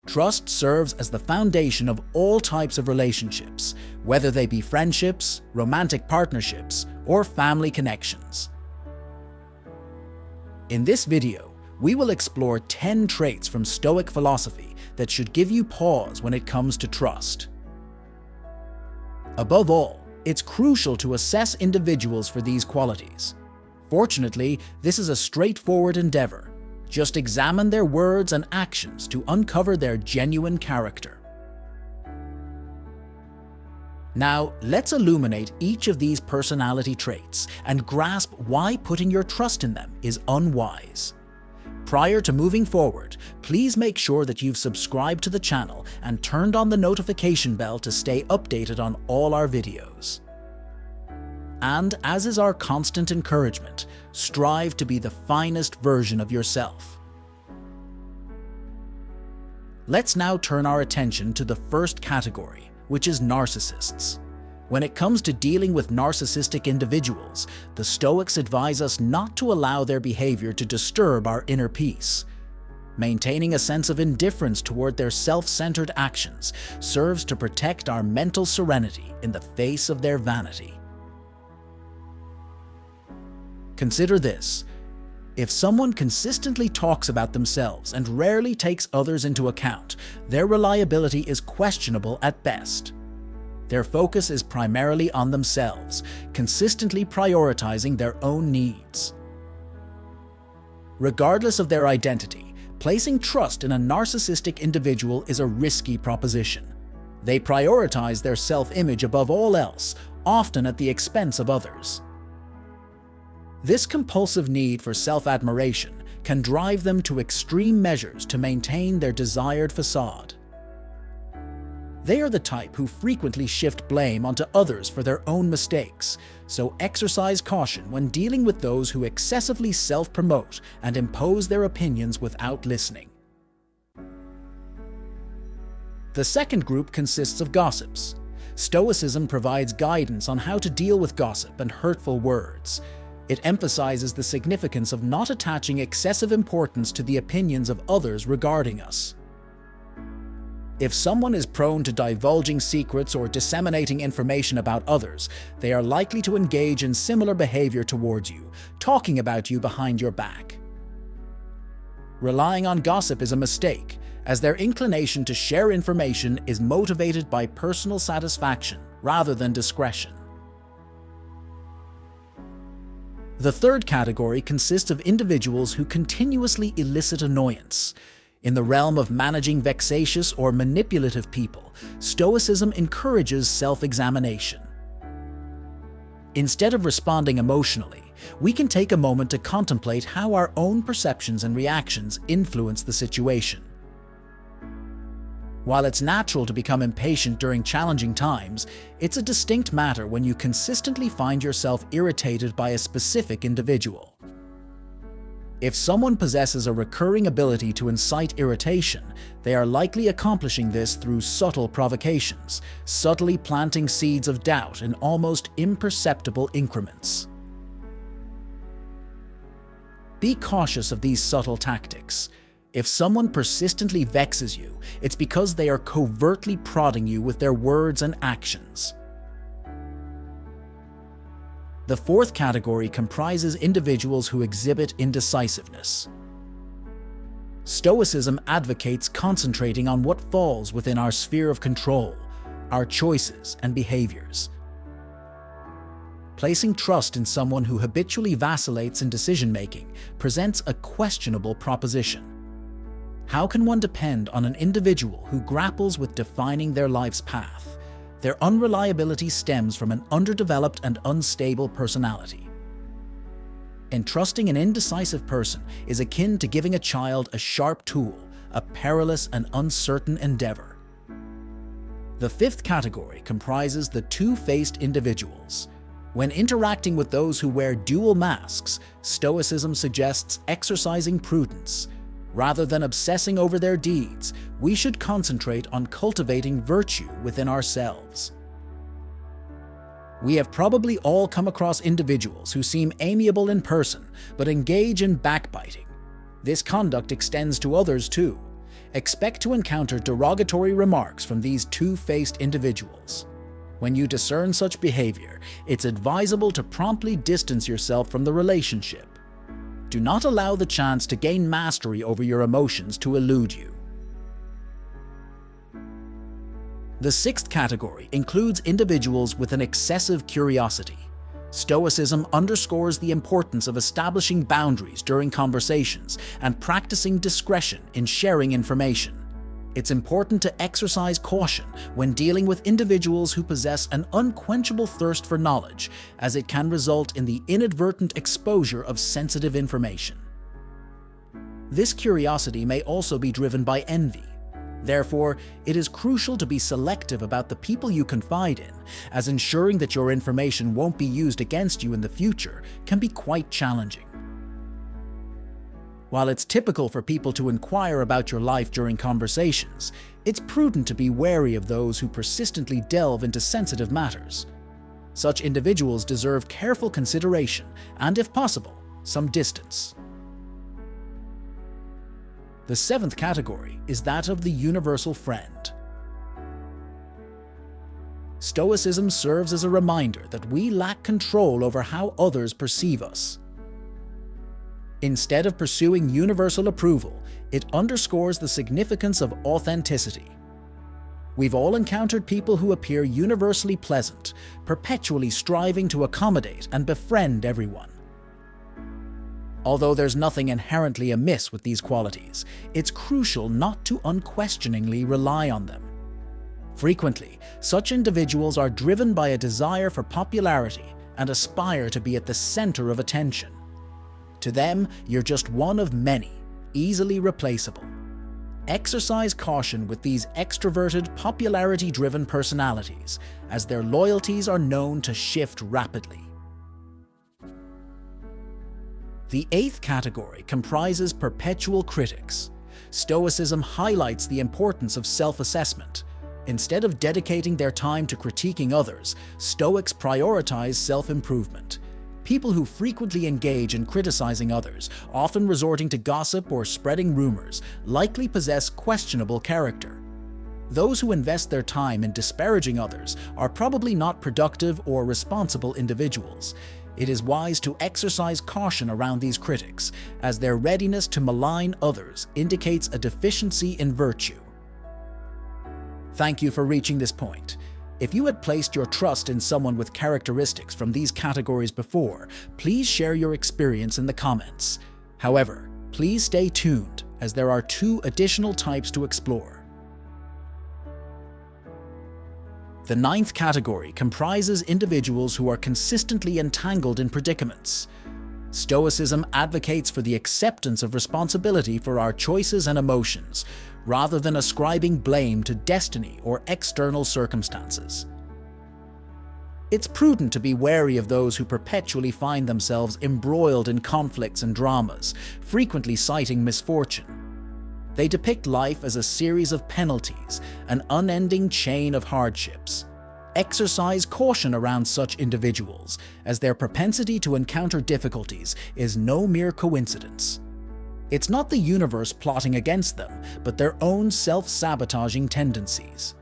Trust serves as the foundation of all types of relationships, whether they be friendships, romantic partnerships, or family connections. In this video, we will explore 10 traits from Stoic philosophy that should give you pause when it comes to trust. Above all, it's crucial to assess individuals for these qualities. Fortunately, this is a straightforward endeavor. Just examine their words and actions to uncover their genuine character. Now, let's illuminate each of these personality traits and grasp why putting your trust in them is unwise. Prior to moving forward, please make sure that you've subscribed to the channel and turned on the notification bell to stay updated on all our videos. And as is our constant encouragement, strive to be the finest version of yourself. Let's now turn our attention to the first category, which is narcissists. When it comes to dealing with narcissistic individuals, the Stoics advise us not to allow their behavior to disturb our inner peace. Maintaining a sense of indifference toward their self-centered actions serves to protect our mental serenity in the face of their vanity. Consider this. If someone consistently talks about themselves and rarely takes others into account, their reliability is questionable at best. Their focus is primarily on themselves, consistently prioritizing their own needs. Regardless of their identity, placing trust in a narcissistic individual is a risky proposition. They prioritize their self-image above all else, often at the expense of others. This compulsive need for self-admiration can drive them to extreme measures to maintain their desired facade. They are the type who frequently shift blame onto others for their own mistakes, so exercise caution when dealing with those who excessively self-promote and impose their opinions without listening. The second group consists of gossips. Stoicism provides guidance on how to deal with gossip and hurtful words. It emphasizes the significance of not attaching excessive importance to the opinions of others regarding us. If someone is prone to divulging secrets or disseminating information about others, they are likely to engage in similar behavior towards you, talking about you behind your back. Relying on gossip is a mistake, as their inclination to share information is motivated by personal satisfaction rather than discretion. The third category consists of individuals who continuously elicit annoyance. In the realm of managing vexatious or manipulative people, Stoicism encourages self-examination. Instead of responding emotionally, we can take a moment to contemplate how our own perceptions and reactions influence the situation. While it's natural to become impatient during challenging times, it's a distinct matter when you consistently find yourself irritated by a specific individual. If someone possesses a recurring ability to incite irritation, they are likely accomplishing this through subtle provocations, subtly planting seeds of doubt in almost imperceptible increments. Be cautious of these subtle tactics. If someone persistently vexes you, it's because they are covertly prodding you with their words and actions. The fourth category comprises individuals who exhibit indecisiveness. Stoicism advocates concentrating on what falls within our sphere of control, our choices and behaviors. Placing trust in someone who habitually vacillates in decision-making presents a questionable proposition. How can one depend on an individual who grapples with defining their life's path? Their unreliability stems from an underdeveloped and unstable personality. Entrusting an indecisive person is akin to giving a child a sharp tool, a perilous and uncertain endeavor. The fifth category comprises the two-faced individuals. When interacting with those who wear dual masks, Stoicism suggests exercising prudence. Rather than obsessing over their deeds, we should concentrate on cultivating virtue within ourselves. We have probably all come across individuals who seem amiable in person but engage in backbiting. This conduct extends to others too. expect to encounter derogatory remarks from these two-faced individuals. When you discern such behavior, it's advisable to promptly distance yourself from the relationship. Do not allow the chance to gain mastery over your emotions to elude you. The sixth category includes individuals with an excessive curiosity. Stoicism underscores the importance of establishing boundaries during conversations and practicing discretion in sharing information. It's important to exercise caution when dealing with individuals who possess an unquenchable thirst for knowledge, as it can result in the inadvertent exposure of sensitive information. This curiosity may also be driven by envy. Therefore, it is crucial to be selective about the people you confide in, as ensuring that your information won't be used against you in the future can be quite challenging. While it's typical for people to inquire about your life during conversations, it's prudent to be wary of those who persistently delve into sensitive matters. Such individuals deserve careful consideration and, if possible, some distance. The seventh category is that of the universal friend. Stoicism serves as a reminder that we lack control over how others perceive us. Instead of pursuing universal approval, it underscores the significance of authenticity. We've all encountered people who appear universally pleasant, perpetually striving to accommodate and befriend everyone. Although there's nothing inherently amiss with these qualities, it's crucial not to unquestioningly rely on them. Frequently, such individuals are driven by a desire for popularity and aspire to be at the center of attention. To them, you're just one of many, easily replaceable. Exercise caution with these extroverted, popularity-driven personalities, as their loyalties are known to shift rapidly. The eighth category comprises perpetual critics. Stoicism highlights the importance of self-assessment. Instead of dedicating their time to critiquing others, Stoics prioritize self-improvement. People who frequently engage in criticizing others, often resorting to gossip or spreading rumors, likely possess questionable character. Those who invest their time in disparaging others are probably not productive or responsible individuals. It is wise to exercise caution around these critics, as their readiness to malign others indicates a deficiency in virtue. Thank you for reaching this point. If you had placed your trust in someone with characteristics from these categories before, please share your experience in the comments. However, please stay tuned, as there are 2 additional types to explore. The ninth category comprises individuals who are consistently entangled in predicaments. Stoicism advocates for the acceptance of responsibility for our choices and emotions, rather than ascribing blame to destiny or external circumstances. It's prudent to be wary of those who perpetually find themselves embroiled in conflicts and dramas, frequently citing misfortune. They depict life as a series of penalties, an unending chain of hardships. Exercise caution around such individuals, as their propensity to encounter difficulties is no mere coincidence. It's not the universe plotting against them, but their own self-sabotaging tendencies.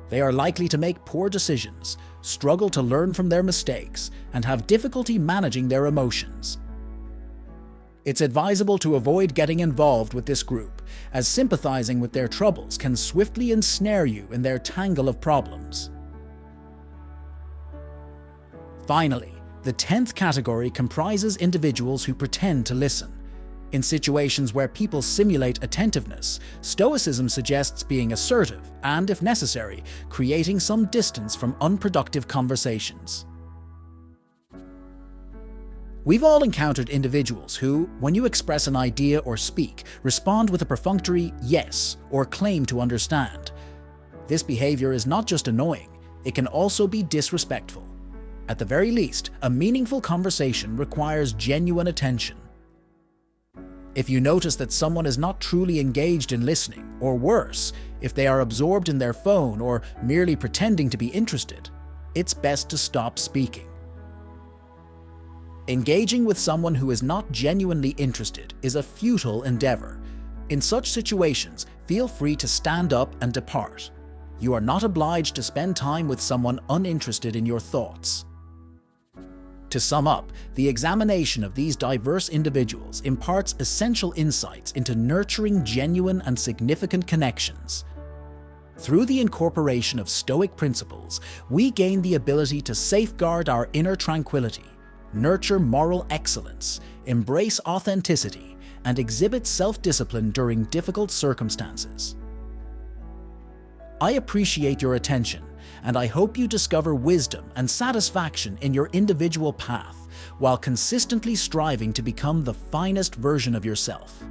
They are likely to make poor decisions, struggle to learn from their mistakes, and have difficulty managing their emotions. It's advisable to avoid getting involved with this group, as sympathizing with their troubles can swiftly ensnare you in their tangle of problems. Finally, the 10th category comprises individuals who pretend to listen. In situations where people simulate attentiveness, Stoicism suggests being assertive and, if necessary, creating some distance from unproductive conversations. We've all encountered individuals who, when you express an idea or speak, respond with a perfunctory yes or claim to understand. This behavior is not just annoying, it can also be disrespectful. At the very least, a meaningful conversation requires genuine attention. If you notice that someone is not truly engaged in listening, or worse, if they are absorbed in their phone or merely pretending to be interested, it's best to stop speaking. Engaging with someone who is not genuinely interested is a futile endeavor. In such situations, feel free to stand up and depart. You are not obliged to spend time with someone uninterested in your thoughts. To sum up, the examination of these diverse individuals imparts essential insights into nurturing genuine and significant connections. Through the incorporation of Stoic principles, we gain the ability to safeguard our inner tranquility, nurture moral excellence, embrace authenticity, and exhibit self-discipline during difficult circumstances. I appreciate your attention, and I hope you discover wisdom and satisfaction in your individual path, while consistently striving to become the finest version of yourself.